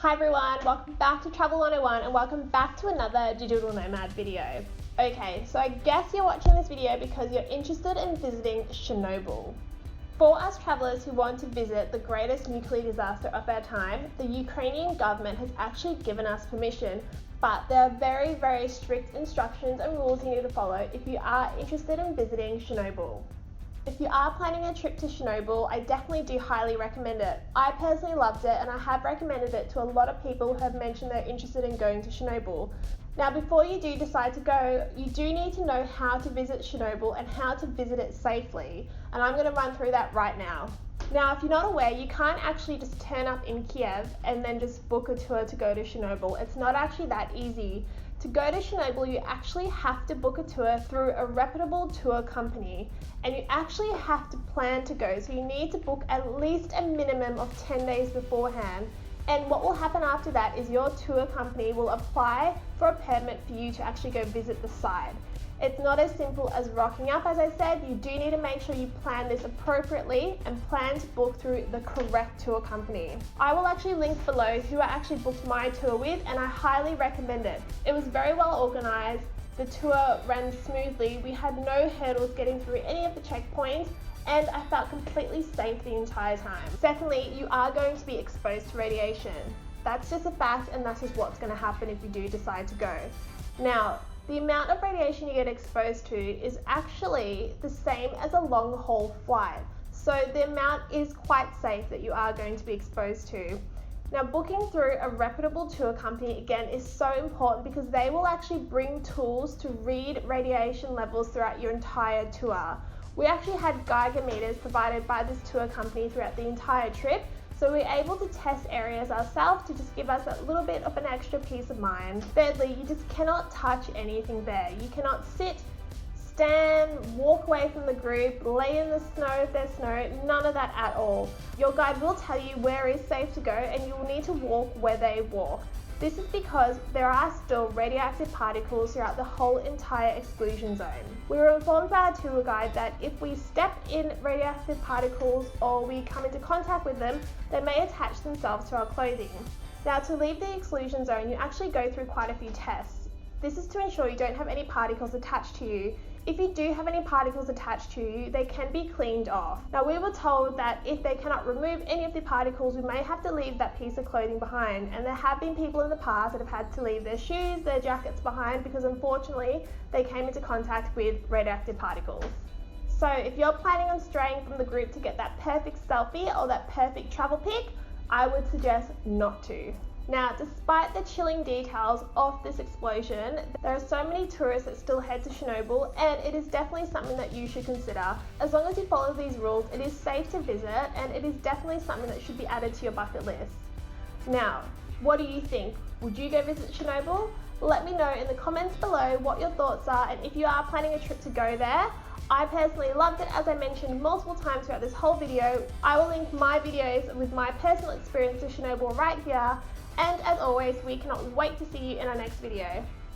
Hi everyone, welcome back to Travel 101 and welcome back to another Digital Nomad video. Okay, so I guess you're watching this video because you're interested in visiting Chernobyl. For us travellers who want to visit the greatest nuclear disaster of our time, the Ukrainian government has actually given us permission, but there are very strict instructions and rules you need to follow if you are interested in visiting Chernobyl. If you are planning a trip to Chernobyl, I definitely do highly recommend it. I personally loved it and I have recommended it to a lot of people who have mentioned they're interested in going to Chernobyl. Now before you do decide to go, you do need to know how to visit Chernobyl and how to visit it safely, and I'm going to run through that right now. Now if you're not aware, you can't actually just turn up in Kiev and then just book a tour to go to Chernobyl. It's not actually that easy. To go to Chernobyl, you actually have to book a tour through a reputable tour company, and you actually have to plan to go. So you need to book at least a minimum of 10 days beforehand. And what will happen after that is your tour company will apply for a permit for you to actually go visit the site. It's not as simple as rocking up, as I said. You do need to make sure you plan this appropriately and plan to book through the correct tour company. I will actually link below who I actually booked my tour with, and I highly recommend it. It was very well organized, the tour ran smoothly, we had no hurdles getting through any of the checkpoints, and I felt completely safe the entire time. Secondly, you are going to be exposed to radiation. That's just a fact, and that is what's going to happen if you do decide to go. Now, the amount of radiation you get exposed to is actually the same as a long haul flight. So the amount is quite safe that you are going to be exposed to. Now booking through a reputable tour company again is so important because they will actually bring tools to read radiation levels throughout your entire tour. We actually had Geiger meters provided by this tour company throughout the entire trip, so we're able to test areas ourselves to just give us a little bit of an extra peace of mind. Thirdly, you just cannot touch anything there. You cannot sit, stand, walk away from the group, lay in the snow if there's snow, none of that at all. Your guide will tell you where is safe to go and you will need to walk where they walk. This is because there are still radioactive particles throughout the whole entire exclusion zone. We were informed by our tour guide that if we step in radioactive particles or we come into contact with them, they may attach themselves to our clothing. Now to leave the exclusion zone, you actually go through quite a few tests. This is to ensure you don't have any particles attached to you. If you do have any particles attached to you, they can be cleaned off. Now we were told that if they cannot remove any of the particles, we may have to leave that piece of clothing behind, and there have been people in the past that have had to leave their shoes, their jackets behind because unfortunately they came into contact with radioactive particles. So if you're planning on straying from the group to get that perfect selfie or that perfect travel pic, I would suggest not to. Now, despite the chilling details of this explosion, there are so many tourists that still head to Chernobyl, and it is definitely something that you should consider. As long as you follow these rules, it is safe to visit, and it is definitely something that should be added to your bucket list. Now, what do you think? Would you go visit Chernobyl? Let me know in the comments below what your thoughts are, and if you are planning a trip to go there. I personally loved it, as I mentioned multiple times throughout this whole video. I will link my videos with my personal experience to Chernobyl right here. And as always, we cannot wait to see you in our next video.